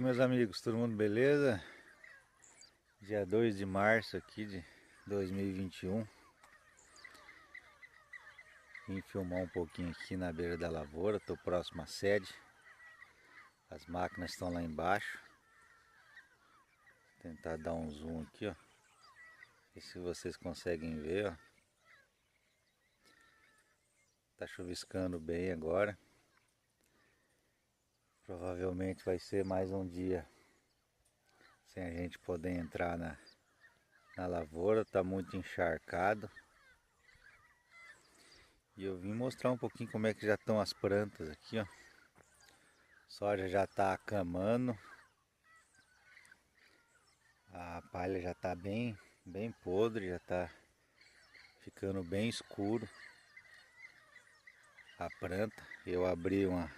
Meus amigos, todo mundo beleza? Dia 2 de março aqui de 2021. Vim filmar um pouquinho aqui na beira da lavoura, estou próximo à sede. As máquinas estão lá embaixo. Vou tentar dar um zoom aqui, ó. E se vocês conseguem ver, ó. Tá chuviscando bem agora. Provavelmente vai ser mais um dia sem a gente poder entrar na lavoura, tá muito encharcado. E eu vim mostrar um pouquinho como é que já estão as plantas aqui, ó. Soja já está acamando. A palha já está bem podre, já está ficando bem escuro a planta. Eu abri uma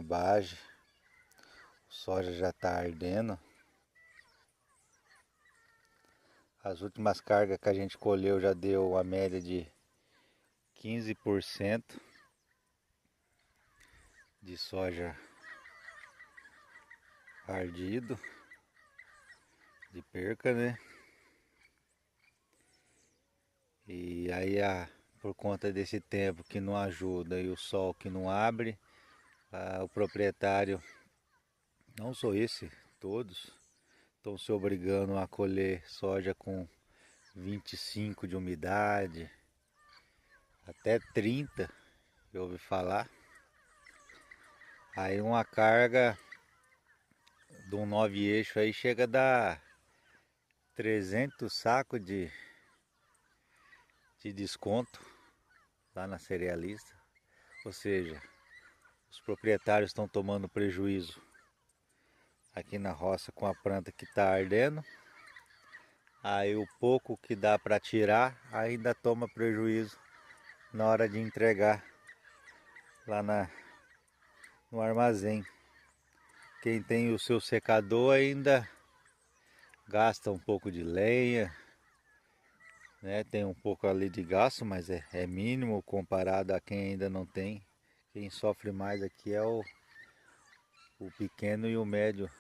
bage, o soja já está ardendo. As últimas cargas que a gente colheu já deu a média de 15% de soja ardido, de perca, né? E aí por conta desse tempo que não ajuda e o sol que não abre, o proprietário, não só esse, todos, estão se obrigando a colher soja com 25 de umidade, até 30, eu ouvi falar. Aí uma carga de um 9 eixo aí chega a dar 300 sacos de desconto lá na cerealista. Ou seja, os proprietários estão tomando prejuízo aqui na roça com a planta que está ardendo. Aí o pouco que dá para tirar ainda toma prejuízo na hora de entregar lá no armazém. Quem tem o seu secador ainda gasta um pouco de lenha, né? Tem um pouco ali de gasto, mas é mínimo comparado a quem ainda não tem. Quem sofre mais aqui é o pequeno e o médio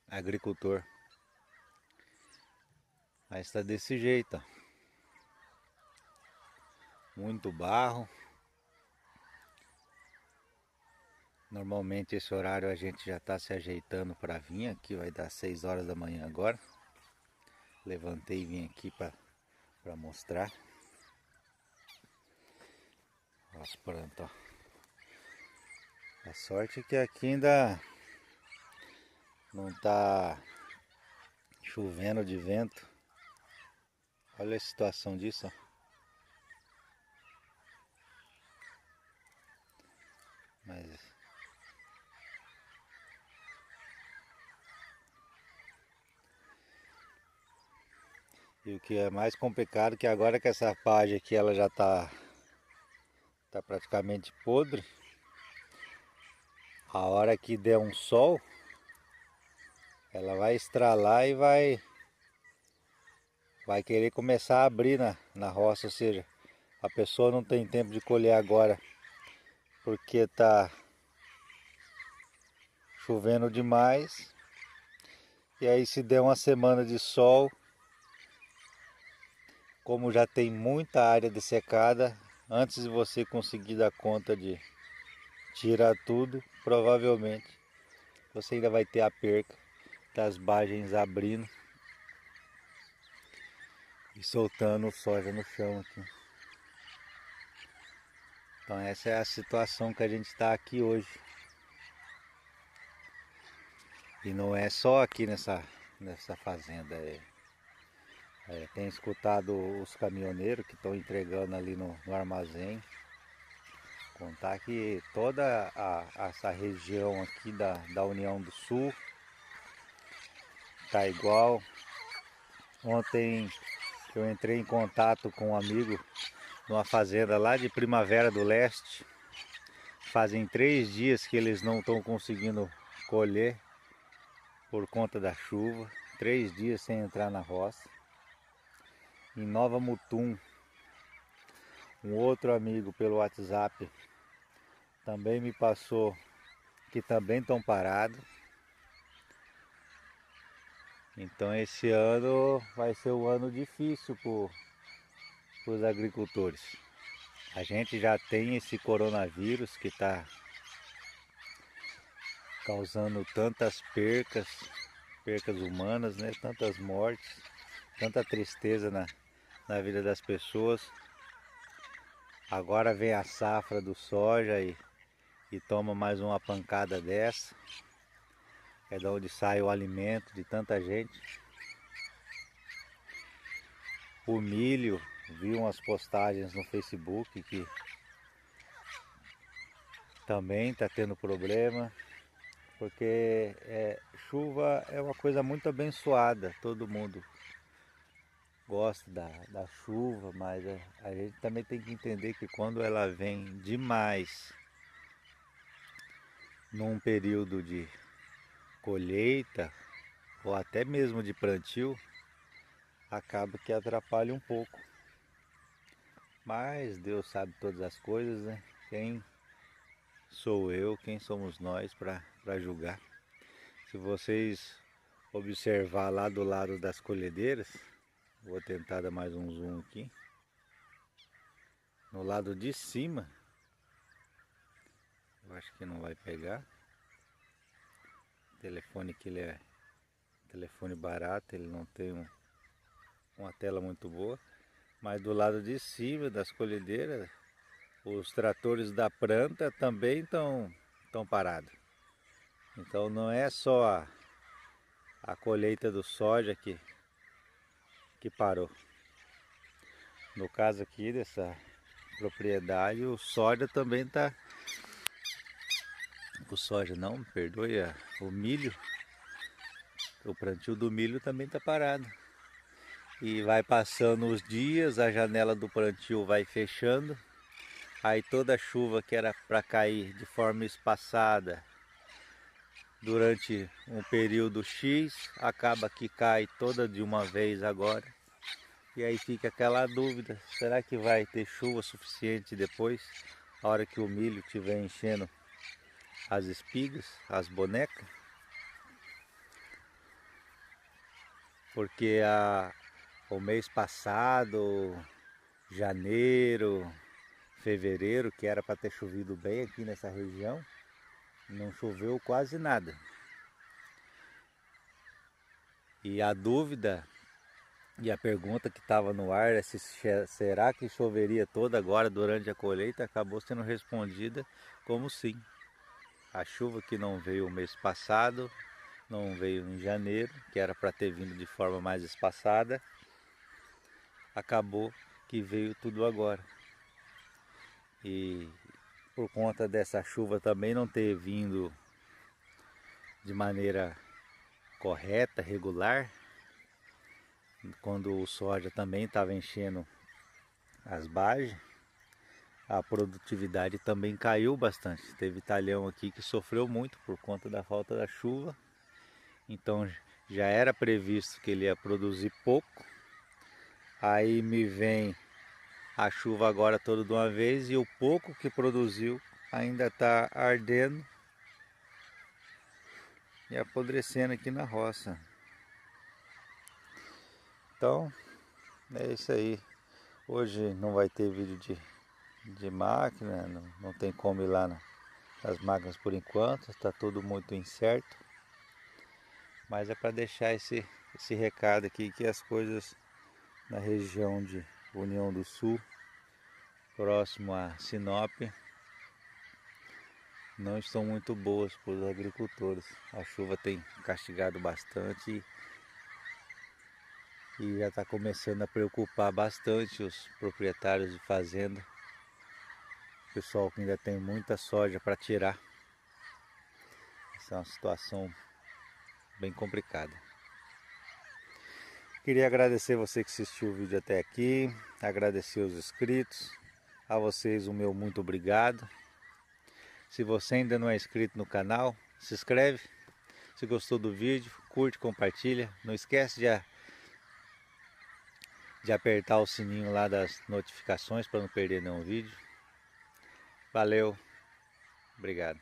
agricultor. Mas está desse jeito, ó. Muito barro. Normalmente esse horário a gente já está se ajeitando para vir aqui, vai dar 6 horas da manhã agora. Levantei e vim aqui para mostrar as plantas. A sorte é que aqui ainda não está chovendo de vento. Olha a situação disso, ó. Mas e o que é mais complicado é que agora que essa página aqui ela já tá praticamente podre, a hora que der um sol, ela vai estralar e vai querer começar a abrir na roça, ou seja, a pessoa não tem tempo de colher agora, porque tá chovendo demais, e aí se der uma semana de sol, como já tem muita área dessecada, antes de você conseguir dar conta de tirar tudo, provavelmente você ainda vai ter a perca das bagens abrindo e soltando soja no chão aqui. Então essa é a situação que a gente está aqui hoje. E não é só aqui nessa fazenda. Tem escutado os caminhoneiros que estão entregando ali no armazém. Contar que toda essa região aqui da União do Sul tá igual. Ontem eu entrei em contato com um amigo numa fazenda lá de Primavera do Leste. Fazem 3 dias que eles não estão conseguindo colher por conta da chuva. 3 dias sem entrar na roça. Em Nova Mutum, um outro amigo pelo WhatsApp também me passou aqui também estão parados. Então esse ano vai ser um ano difícil para os agricultores. A gente já tem esse coronavírus que está causando tantas percas humanas, né? Tantas mortes, tanta tristeza na vida das pessoas. Agora vem a safra do soja e toma mais uma pancada dessa. É de onde sai o alimento de tanta gente. O milho, vi umas postagens no Facebook que também está tendo problema, porque chuva é uma coisa muito abençoada, todo mundo gosta da chuva, mas a gente também tem que entender que quando ela vem demais num período de colheita ou até mesmo de plantio, acaba que atrapalha um pouco. Mas Deus sabe todas as coisas, né? Quem sou eu, quem somos nós para julgar? Se vocês observar lá do lado das colhedeiras, vou tentar dar mais um zoom aqui. No lado de cima, eu acho que não vai pegar. O telefone que ele é telefone barato, ele não tem uma tela muito boa. Mas do lado de cima das colhedeiras, os tratores da planta também estão parados. Então não é só a colheita do soja que parou. No caso aqui dessa propriedade, o soja também está... O soja não, me perdoe, o milho, o plantio do milho também está parado. E vai passando os dias, a janela do plantio vai fechando. Aí toda a chuva que era para cair de forma espaçada durante um período X, acaba que cai toda de uma vez agora. E aí fica aquela dúvida, será que vai ter chuva suficiente depois, a hora que o milho estiver enchendo as espigas, as bonecas? Porque o mês passado, janeiro, fevereiro, que era para ter chovido bem aqui nessa região, não choveu quase nada. E a dúvida e a pergunta que estava no ar é se será que choveria toda agora durante a colheita, acabou sendo respondida como sim. A chuva que não veio o mês passado, não veio em janeiro, que era para ter vindo de forma mais espaçada, acabou que veio tudo agora. E por conta dessa chuva também não ter vindo de maneira correta, regular, quando o soja também estava enchendo as bargens, a produtividade também caiu bastante. Teve talhão aqui que sofreu muito por conta da falta da chuva, então já era previsto que ele ia produzir pouco. Aí me vem a chuva agora toda de uma vez e o pouco que produziu ainda está ardendo e apodrecendo aqui na roça. Então é isso aí. Hoje não vai ter vídeo de máquina, não tem como ir lá nas máquinas por enquanto, está tudo muito incerto. Mas é para deixar esse recado aqui que as coisas na região de União do Sul, próximo a Sinop, não estão muito boas para os agricultores. A chuva tem castigado bastante e já está começando a preocupar bastante os proprietários de fazenda. O pessoal que ainda tem muita soja para tirar. Essa é uma situação bem complicada. Queria agradecer você que assistiu o vídeo até aqui, agradecer os inscritos, a vocês o meu muito obrigado. Se você ainda não é inscrito no canal, se inscreve. Se gostou do vídeo, curte, compartilha. Não esquece de apertar o sininho lá das notificações para não perder nenhum vídeo. Valeu, obrigado.